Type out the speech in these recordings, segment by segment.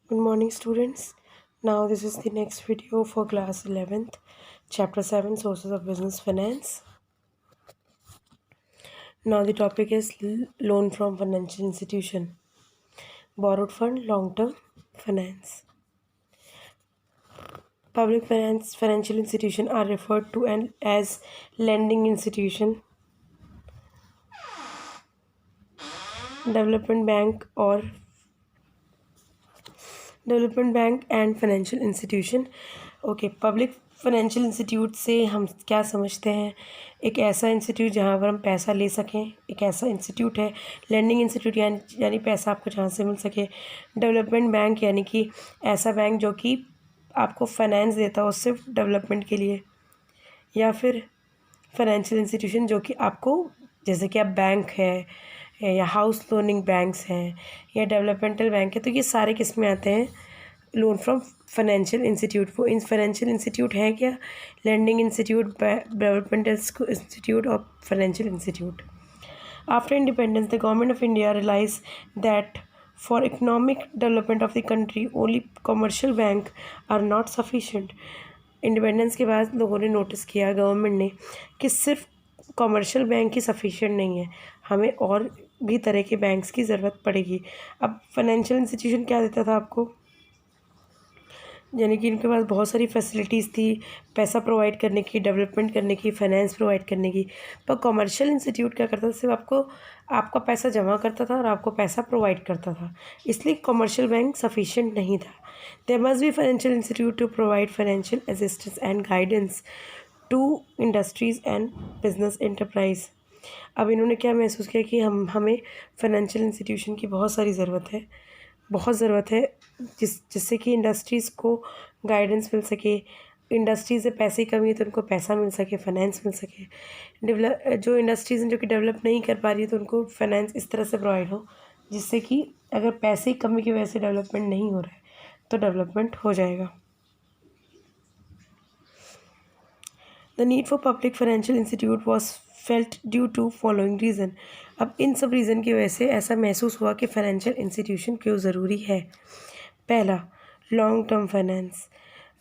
Good morning, students. Now, this is the next video for class 11th, chapter 7 Sources of Business Finance. Now, the topic is loan from financial institution, borrowed fund, long term finance. Public finance financial institution are referred to as lending institution, development bank or development bank and financial institution. Okay, public financial institute से हम क्या समझते हैं? एक ऐसा institute जहाँ पर हम पैसा ले सकें, एक ऐसा इंस्टीट्यूट है। लैंडिंग इंस्टीट्यूट यानी पैसा आपको जहाँ से मिल सके। डेवलपमेंट बैंक यानी कि ऐसा बैंक जो कि आपको फाइनेंस देता हो सिर्फ डेवलपमेंट के लिए। या फिर फाइनेंशियल इंस्टीट्यूशन जो कि आपको, जैसे कि आप बैंक है या हाउस लोनिंग बैंक्स हैं या डेवलपमेंटल बैंक है, तो ये सारे किस में आते हैं? Loan from financial institute. वो इन फाइनेंशियल इंस्टीट्यूट है क्या? लैंडिंग इंस्टीट्यूट, डेवलपमेंटल इंस्टीट्यूट और financial institute. After independence the government of India realise that for economic development of the country only commercial bank are not sufficient. Independence के बाद लोगों ने notice किया, गवर्नमेंट ने, कि सिर्फ कमर्शियल बैंक ही sufficient नहीं है, हमें और भी तरह के बैंक्स की ज़रूरत पड़ेगी। अब फाइनेंशियल इंस्टीट्यूशन क्या देता था आपको? यानी कि इनके पास बहुत सारी फैसिलिटीज़ थी, पैसा प्रोवाइड करने की, डेवलपमेंट करने की, फाइनेंस प्रोवाइड करने की। पर कमर्शियल इंस्टीट्यूट क्या करता था? सिर्फ आपका पैसा जमा करता था और आपको पैसा प्रोवाइड करता था, इसलिए कमर्शियल बैंक सफिशिएंट नहीं था। There must be financial institute to provide financial assistance and guidance to industries and business enterprise. अब इन्होंने क्या महसूस किया कि हमें फाइनेंशियल इंस्टीट्यूशन की बहुत ज़रूरत है जिससे कि इंडस्ट्रीज़ को गाइडेंस मिल सके, इंडस्ट्री से पैसे की कमी है तो उनको पैसा मिल सके, फाइनेंस मिल सके। जो इंडस्ट्रीज़ हैं जो कि डेवलप नहीं कर पा रही है तो उनको फाइनेंस इस तरह से प्रोवाइड हो जिससे कि अगर पैसे की कमी की वजह से डेवलपमेंट नहीं हो रहा है तो डेवलपमेंट हो जाएगा। The need for public financial institute was felt due to following reason. अब इन सब रीज़न की वजह से ऐसा महसूस हुआ कि फाइनेंशियल इंस्टीट्यूशन क्यों ज़रूरी है। पहला, लॉन्ग टर्म फाइनेंस।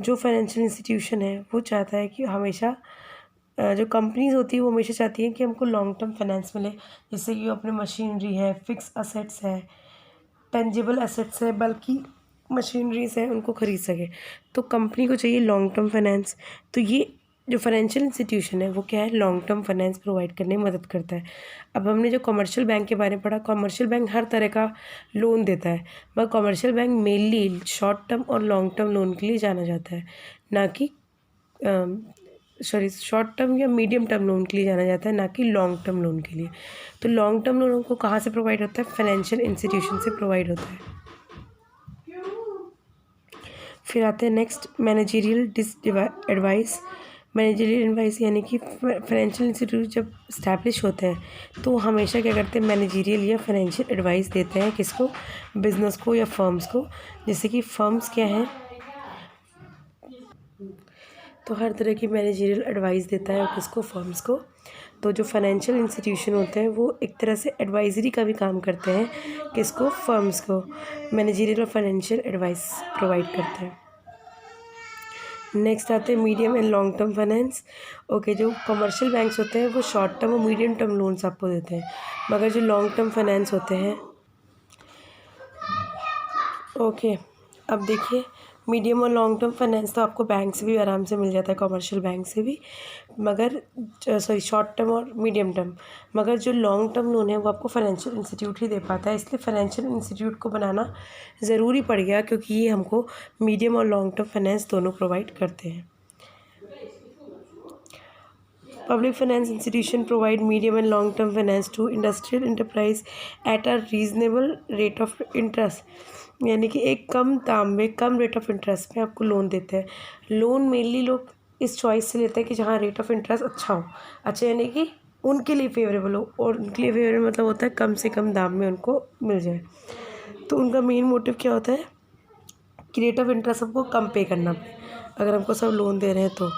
जो फाइनेंशियल इंस्टीट्यूशन है वो चाहता है कि हमेशा, जो कंपनीज होती है वो हमेशा चाहती हैं कि हमको लॉन्ग टर्म फाइनेंस मिले, जिससे कि वो अपनी मशीनरी है, फिक्स असेट्स है, टेंजिबल असेट्स है, बल्कि मशीनरीज है, उनको ख़रीद सके। तो कंपनी को चाहिए लॉन्ग टर्म फाइनेंस। तो ये जो फाइनेंशियल इंस्टीट्यूशन है वो क्या है? लॉन्ग टर्म फाइनेंस प्रोवाइड करने में मदद करता है। अब हमने जो कमर्शियल बैंक के बारे में पढ़ा, कमर्शियल बैंक हर तरह का लोन देता है, मगर commercial bank mainly short term और लॉन्ग टर्म लोन के लिए जाना जाता है, ना कि शॉर्ट टर्म या मीडियम टर्म लोन के लिए जाना जाता है, ना कि लॉन्ग टर्म लोन के लिए। तो लॉन्ग टर्म लोन को कहाँ से प्रोवाइड होता है? फाइनेंशियल इंस्टीट्यूशन से प्रोवाइड होता है। फिर आते हैं next, managerial advice. Managerial advice यानी कि फाइनेंशियल इंस्टीट्यूट जब इस्टेब्लिश होते हैं तो हमेशा क्या करते हैं? मैनेजरियल या फाइनेंशियल एडवाइस देते हैं। किसको? बिज़नेस को या फर्म्स को। जैसे कि फर्म्स क्या हैं, तो हर तरह की मैनेजरियल एडवाइस देता है, और किसको? फर्म्स को। तो जो फाइनेंशियल इंस्टीट्यूशन होते हैं वो एक तरह से एडवाइजरी का भी काम करते हैं, किसको? फर्म्स को। मैनेजरियल और फाइनेंशियल एडवाइस प्रोवाइड करते हैं। नेक्स्ट आते हैं medium and long term finance. Okay, जो कमर्शियल बैंक्स होते हैं वो शॉर्ट टर्म और मीडियम टर्म लोन्स आपको देते हैं, मगर जो लॉन्ग टर्म फाइनेंस होते हैं, ओके, अब देखिए, मीडियम और लॉन्ग टर्म फाइनेंस तो आपको बैंक से भी आराम से मिल जाता है, कमर्शियल बैंक से भी, मगर शॉर्ट टर्म और मीडियम टर्म, मगर जो लॉन्ग टर्म लोन है वो आपको फाइनेंशियल इंस्टीट्यूट ही दे पाता है। इसलिए फाइनेंशियल इंस्टीट्यूट को बनाना ज़रूरी पड़ गया, क्योंकि ये हमको मीडियम और लॉन्ग टर्म फाइनेंस दोनों प्रोवाइड करते हैं। Public finance institution provide medium and long term finance to industrial enterprise at a reasonable rate of interest। यानी कि एक कम दाम में, कम रेट ऑफ इंटरेस्ट में आपको लोन देते हैं। लोन मेनली लोग इस चॉइस से लेते हैं कि जहाँ रेट ऑफ इंटरेस्ट अच्छा हो, अच्छा यानी कि उनके लिए फेवरेबल हो, और उनके लिए फेवरेबल मतलब होता है कम से कम दाम में उनको मिल जाए। तो उनका मेन मोटिव क्या होता है कि रेट ऑफ इंटरेस्ट हमको कम पे करना पड़े अगर हमको सब लोन दे रहे हैं तो।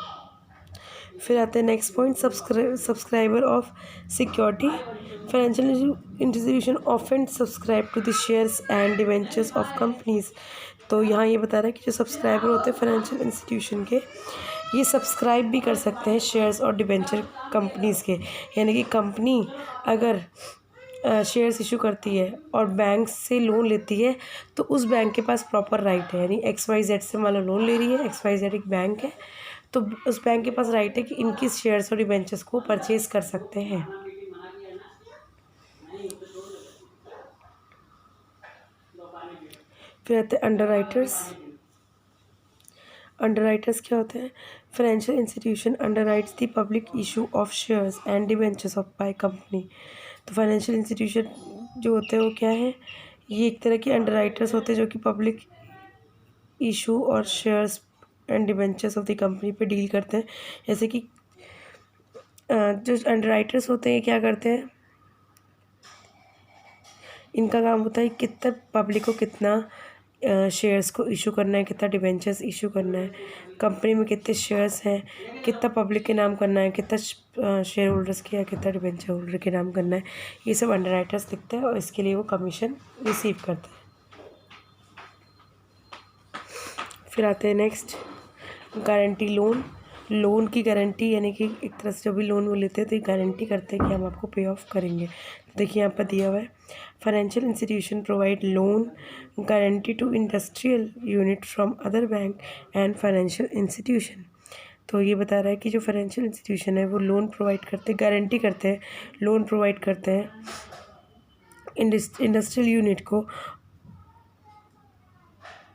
फिर आते हैं next point, subscriber of security. Financial institution often subscribe to the shares and debentures of companies. तो यहाँ ये बता रहा है कि जो सब्सक्राइबर होते हैं फाइनेंशियल इंस्टीट्यूशन के, ये सब्सक्राइब भी कर सकते हैं शेयर्स और डिबेंचर कंपनीज़ के। यानी कि कंपनी अगर शेयर्स इशू करती है और बैंक से लोन लेती है तो उस बैंक के पास प्रॉपर राइट है। यानी XYZ से मान लो लोन ले रही है, XYZ एक बैंक है, तो उस बैंक के पास राइट है कि इनकी शेयर्स और डिबेंचर्स को परचेज कर सकते हैं। फिर आते हैं अंडरराइटर्स। अंडरराइटर्स क्या होते हैं? Financial institution underwrites the public issue of shares and debentures of by company. तो फाइनेंशियल इंस्टीट्यूशन जो होते हैं वो क्या है? ये एक तरह के अंडरराइटर्स होते हैं जो कि पब्लिक इशू और shares and debentures of the company पे डील करते हैं। जैसे कि जो अंडरराइटर्स होते हैं क्या करते हैं, इनका काम होता है कितना पब्लिक को कितना शेयर्स को इशू करना है, कितना डिबेंचर्स इशू करना है, कंपनी में कितने शेयर्स हैं, कितना पब्लिक के नाम करना है, कितना शेयर होल्डर्स के या कितना डिबेंचर होल्डर के नाम करना है। ये सब अंडरराइटर्स लिखते हैं और इसके लिए वो कमीशन रिसीव करते हैं। फिर आते हैं नेक्स्ट गारंटी लोन। लोन की गारंटी यानी कि एक तरह से जो भी लोन वो लेते हैं तो ये गारंटी करते हैं कि हम आपको पे ऑफ करेंगे। देखिए यहाँ पर दिया हुआ है, financial institution provide loan guarantee to industrial unit from other bank and financial institution. तो ये बता रहा है कि जो फाइनेंशियल इंस्टीट्यूशन है वो लोन प्रोवाइड करते हैं, गारंटी करते हैं, लोन प्रोवाइड करते हैं इंडस्ट्रियल यूनिट को।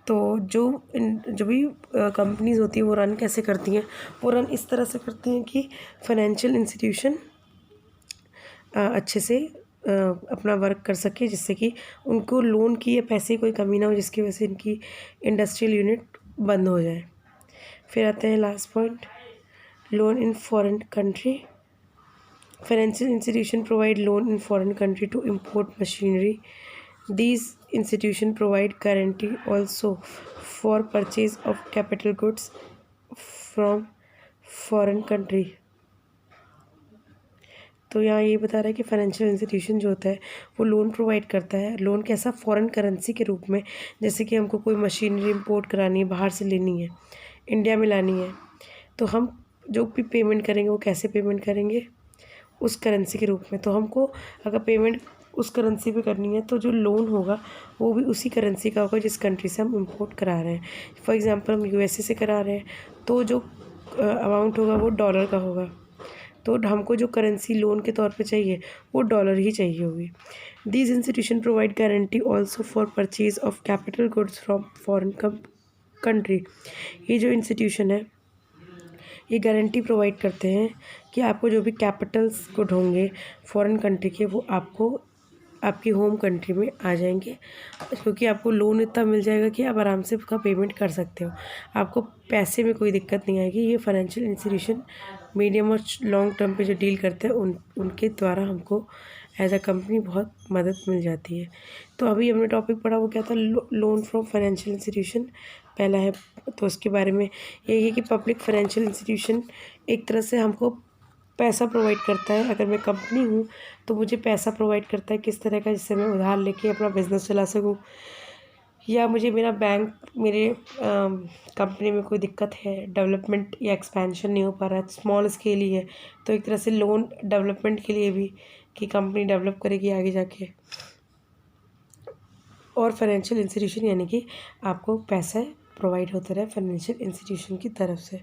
तो जो भी कंपनीज़ होती हैं वो रन कैसे करती हैं? वो रन इस तरह से करती हैं कि फाइनेंशियल इंस्टीट्यूशन अच्छे से अपना वर्क कर सके, जिससे कि उनको लोन की या पैसे की कोई कमी ना हो, जिसकी वजह से इनकी इंडस्ट्रियल यूनिट बंद हो जाए। फिर आते हैं last point, loan in foreign country. Financial institution provide loan in foreign country to import machinery. These institutions provide guarantee also for purchase of capital goods from foreign country। तो यहाँ ये बता रहा है कि फाइनेंशियल इंस्टीट्यूशन जो होता है वो लोन प्रोवाइड करता है। लोन कैसा? फॉरेन करेंसी के रूप में। जैसे कि हमको कोई मशीनरी इंपोर्ट करानी है, बाहर से लेनी है, इंडिया में लानी है, तो हम जो भी पेमेंट करेंगे वो कैसे पेमेंट करेंगे? उस करेंसी के रूप में। तो हमको अगर पेमेंट उस करेंसी पे करनी है तो जो लोन होगा वो भी उसी करेंसी का होगा जिस कंट्री से हम इंपोर्ट करा रहे हैं। फॉर एग्जांपल हम USA से करा रहे हैं तो जो अमाउंट होगा वो डॉलर का होगा, तो हमको जो करेंसी लोन के तौर पे चाहिए वो डॉलर ही चाहिए होगी। These institution provide guarantee also for purchase of capital goods from foreign country. ये जो इंस्टीट्यूशन है ये गारंटी प्रोवाइड करते हैं कि आपको जो भी कैपिटल्स गुड होंगे फॉरेन कंट्री के वो आपको आपकी होम कंट्री में आ जाएंगे, क्योंकि आपको लोन इतना मिल जाएगा कि आप आराम से उसका पेमेंट कर सकते हो। आपको पैसे में कोई दिक्कत नहीं आएगी। ये फाइनेंशियल इंस्टीट्यूशन मीडियम और लॉन्ग टर्म पे जो डील करते हैं उनके द्वारा हमको एज अ कंपनी बहुत मदद मिल जाती है। तो अभी हमने टॉपिक पढ़ा वो क्या था? लोन फ्रॉम फाइनेंशियल इंस्टीट्यूशन पहला है। तो उसके बारे में यही है कि पब्लिक फाइनेंशियल इंस्टीट्यूशन एक तरह से हमको पैसा प्रोवाइड करता है। अगर मैं कंपनी हूँ तो मुझे पैसा प्रोवाइड करता है किस तरह का? जिससे मैं उधार लेके अपना बिजनेस चला सकूँ, या मुझे मेरा बैंक मेरे कंपनी में कोई दिक्कत है, डेवलपमेंट या एक्सपेंशन नहीं हो पा रहा है, स्मॉल स्केल ही है, तो एक तरह से लोन डेवलपमेंट के लिए भी कि कंपनी डेवलप करेगी आगे जाके। और फाइनेंशियल इंस्टीट्यूशन यानी कि आपको पैसा प्रोवाइड होता रहे फाइनेंशियल इंस्टीट्यूशन की तरफ से।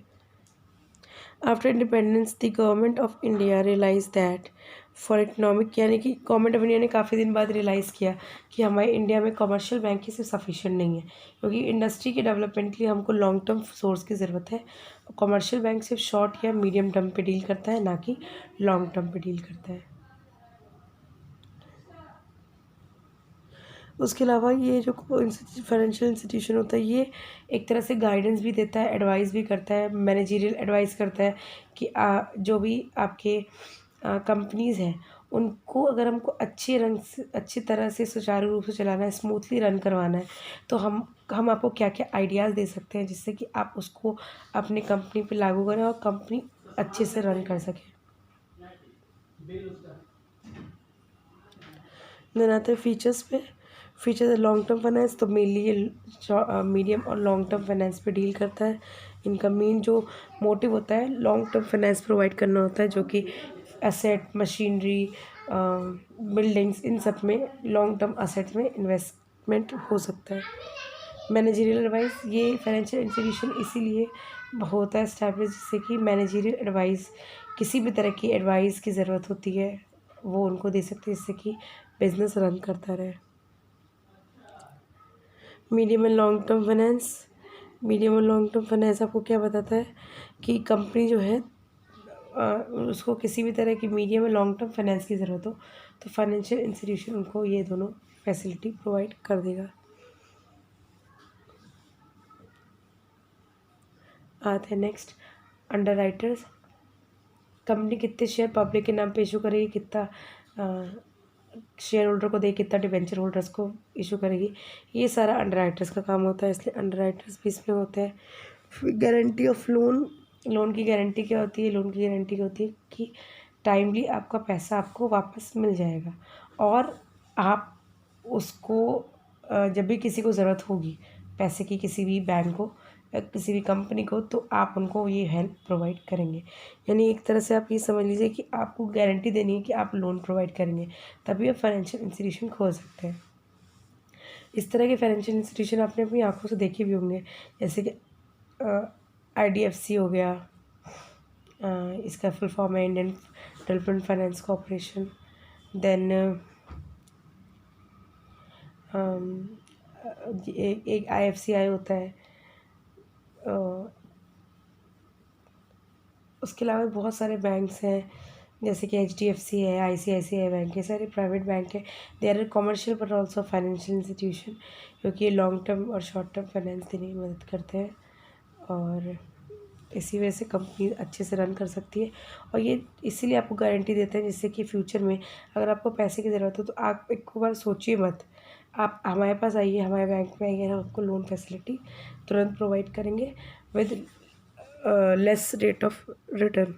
After independence the government of India realise that for economic, यानी कि गवर्नमेंट ऑफ इंडिया ने काफ़ी दिन बाद रियलाइज़ किया कि हमारे इंडिया में कमर्शियल बैंक ही सिर्फ सफिशिएंट नहीं है, क्योंकि इंडस्ट्री के डेवलपमेंट के लिए हमको लॉन्ग टर्म सोर्स की ज़रूरत है। कमर्शियल बैंक सिर्फ शॉर्ट या मीडियम टर्म पे डील करता है, ना कि लॉन्ग टर्म पे डील करता है। उसके अलावा ये जो फाइनेंशियल इंस्टीट्यूशन होता है ये एक तरह से गाइडेंस भी देता है, एडवाइस भी करता है, मैनेजरियल एडवाइस करता है कि जो भी आपके कंपनीज़ हैं उनको अगर हमको अच्छी तरह से सुचारू रूप से चलाना है, स्मूथली रन करवाना है, तो हम आपको क्या क्या आइडियाज़ दे सकते हैं जिससे कि आप उसको अपनी कंपनी पे लागू करें और कंपनी अच्छे से रन कर सकें। देन आते हैं फीचर्स पे। फीचर्स लॉन्ग टर्म फाइनेंस, तो मेनली ये मीडियम और लॉन्ग टर्म फाइनेंस पे डील करता है। इनका मेन जो मोटिव होता है लॉन्ग टर्म फाइनेंस प्रोवाइड करना होता है, जो कि एसेट, मशीनरी, बिल्डिंग्स, इन सब में लॉन्ग टर्म असेट्स में इन्वेस्टमेंट हो सकता है। मैनेजरियल एडवाइस, ये फाइनेंशियल इंस्टीट्यूशन इसीलिए होता है एस्टैब्लिश जिससे कि मैनेजरियल एडवाइस, किसी भी तरह की एडवाइस की ज़रूरत होती है वो उनको दे सकते हैं जिससे कि बिजनेस रन करता रहे। Medium and long term finance, medium और लॉन्ग टर्म फाइनेंस आपको क्या बताता है कि कंपनी जो है उसको किसी भी तरह की मीडियम और लॉन्ग टर्म फाइनेंस की ज़रूरत हो तो फाइनेंशियल इंस्टीट्यूशन उनको ये दोनों फैसिलिटी प्रोवाइड कर देगा। आते हैं नेक्स्ट, अंडर राइटर्स। कंपनी कितने शेयर पब्लिक के नाम पे इशू करेगी, कितना शेयर होल्डर को देगी, कितना डिवेंचर होल्डर्स को इशू करेगी, ये सारा अंडर राइटर्स का काम होता है, इसलिए अंडर राइटर्स भी इसमें होते हैं। गारंटी ऑफ लोन, लोन की गारंटी क्या होती है? लोन की गारंटी क्या होती है कि टाइमली आपका पैसा आपको वापस मिल जाएगा और आप उसको जब भी किसी को ज़रूरत होगी पैसे की, किसी भी बैंक को या किसी भी कंपनी को, तो आप उनको ये हेल्प प्रोवाइड करेंगे। यानी एक तरह से आप ये समझ लीजिए कि आपको गारंटी देनी है कि आप लोन प्रोवाइड करेंगे, तभी आप फाइनेंशियल इंस्टीट्यूशन खोल सकते हैं। इस तरह के फाइनेंशियल इंस्टीट्यूशन आपने अपनी आंखों से देखे भी होंगे, जैसे कि IDFC हो गया, इसका फुल फॉर्म है Indian development finance corporation. Then एक IFCI होता है। उसके अलावा बहुत सारे बैंक्स हैं जैसे कि HDFC है, ICICI बैंक है, सारे प्राइवेट बैंक है। They are commercial but also financial institution, क्योंकि ये लॉन्ग टर्म और शॉर्ट टर्म फाइनेंस देने में मदद करते हैं और इसी वजह से कंपनी अच्छे से रन कर सकती है। और ये इसीलिए आपको गारंटी देते हैं जिससे कि फ्यूचर में अगर आपको पैसे की ज़रूरत हो तो आप एक बार सोचिए मत, आप हमारे पास आइए, हमारे बैंक में आइए, हम आपको लोन फैसिलिटी तुरंत प्रोवाइड करेंगे with less rate of return.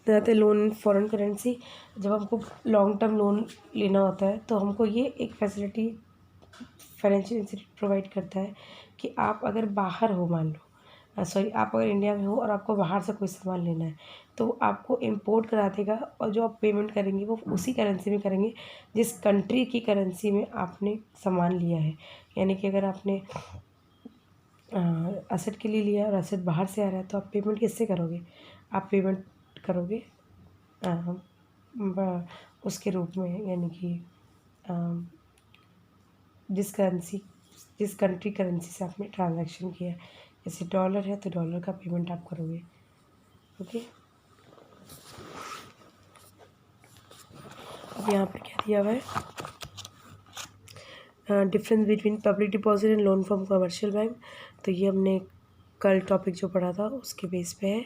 जाते लोन इन फॉरेन करेंसी, जब हमको लॉन्ग टर्म लोन लेना होता है तो हमको ये एक फैसिलिटी फाइनेंशियल इंस्टीट्यूट प्रोवाइड करता है कि आप अगर बाहर हो, मान लो सॉरी, आप अगर इंडिया में हो और आपको बाहर से कोई सामान लेना है तो आपको इम्पोर्ट करा देगा और जो आप पेमेंट करेंगे वो उसी करेंसी में करेंगे जिस कंट्री की करेंसी में आपने सामान लिया है। यानी कि अगर आपने असेट के लिए लिया है और असेट बाहर से आ रहा है तो आप पेमेंट किससे करोगे? आप पेमेंट करोगे उसके रूप में, यानी कि जिस कंट्री करेंसी से आपने ट्रांजैक्शन किया है। जैसे डॉलर है तो डॉलर का पेमेंट आप करोगे। ओके, अब यहाँ पर क्या दिया हुआ है, difference between public deposit and loan from commercial bank. तो ये हमने कल टॉपिक जो पढ़ा था उसके बेस पे है।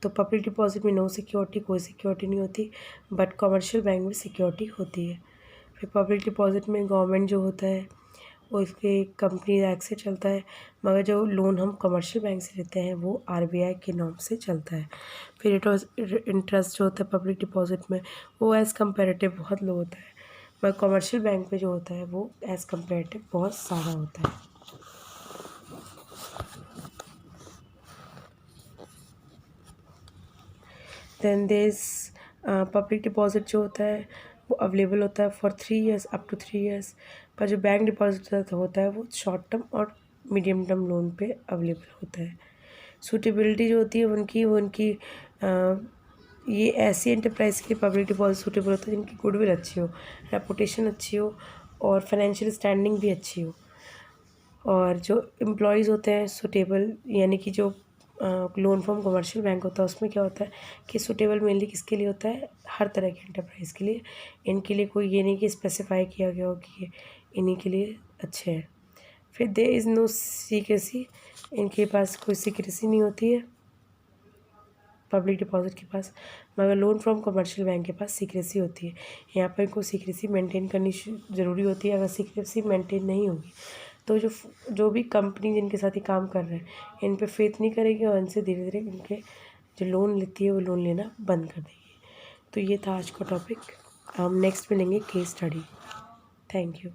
तो पब्लिक डिपॉजिट में नो सिक्योरिटी, कोई सिक्योरिटी नहीं होती, बट कमर्शियल बैंक में सिक्योरिटी होती है। फिर पब्लिक डिपॉजिट में गवर्नमेंट जो होता है वो इसके कंपनी एक्ट से चलता है, मगर जो लोन हम कमर्शियल बैंक से लेते हैं वो RBI के नॉर्म से चलता है। फिर इंटरेस्ट जो होता है पब्लिक डिपॉजिट में वो एज़ कम्पेरेटिव बहुत लो होता है, मगर कमर्शियल बैंक में जो होता है वो एज़ कम्पेरेटिव बहुत ज़्यादा होता है। देन दिस पब्लिक डिपॉजिट जो होता है वो अवेलेबल होता है for 3 years, up to 3 years. पर जो बैंक डिपॉजिट होता है वो शॉर्ट टर्म और मीडियम टर्म लोन पे अवेलेबल होता है। सूटेबिलिटी जो होती है वो उनकी ये ऐसी एंटरप्राइज के पब्लिक डिपॉजिट सूटेबल होता है जिनकी गुडविल अच्छी हो, रेपुटेशन अच्छी हो और फाइनेंशियल स्टैंडिंग भी अच्छी हो। और जो एम्प्लॉयज़ होते हैं सूटेबल, यानी कि जो लोन फ्रॉम कमर्शियल बैंक होता है उसमें क्या होता है कि सूटेबल मेनली किसके लिए होता है? हर तरह की एंटरप्राइज़ के लिए। इनके लिए कोई ये नहीं कि स्पेसिफाई किया गया हो कि इन्हीं के लिए अच्छे हैं। फिर देयर इज़ नो सीक्रेसी, इनके पास कोई सीक्रेसी नहीं होती है पब्लिक डिपॉजिट के पास, मगर लोन फ्रॉम कमर्शियल बैंक के पास सीक्रेसी होती है। यहाँ पर इनको सीक्रेसी मेंटेन करनी ज़रूरी होती है। अगर सीक्रेसी मेंटेन नहीं होगी तो जो भी कंपनी जिनके साथ ही काम कर रहे हैं इन पे फेथ नहीं करेगी और इनसे धीरे धीरे इनके जो लोन लेती है वो लोन लेना बंद कर देगी। तो ये था आज का टॉपिक। हम नेक्स्ट मिलेंगे केस स्टडी। Thank you.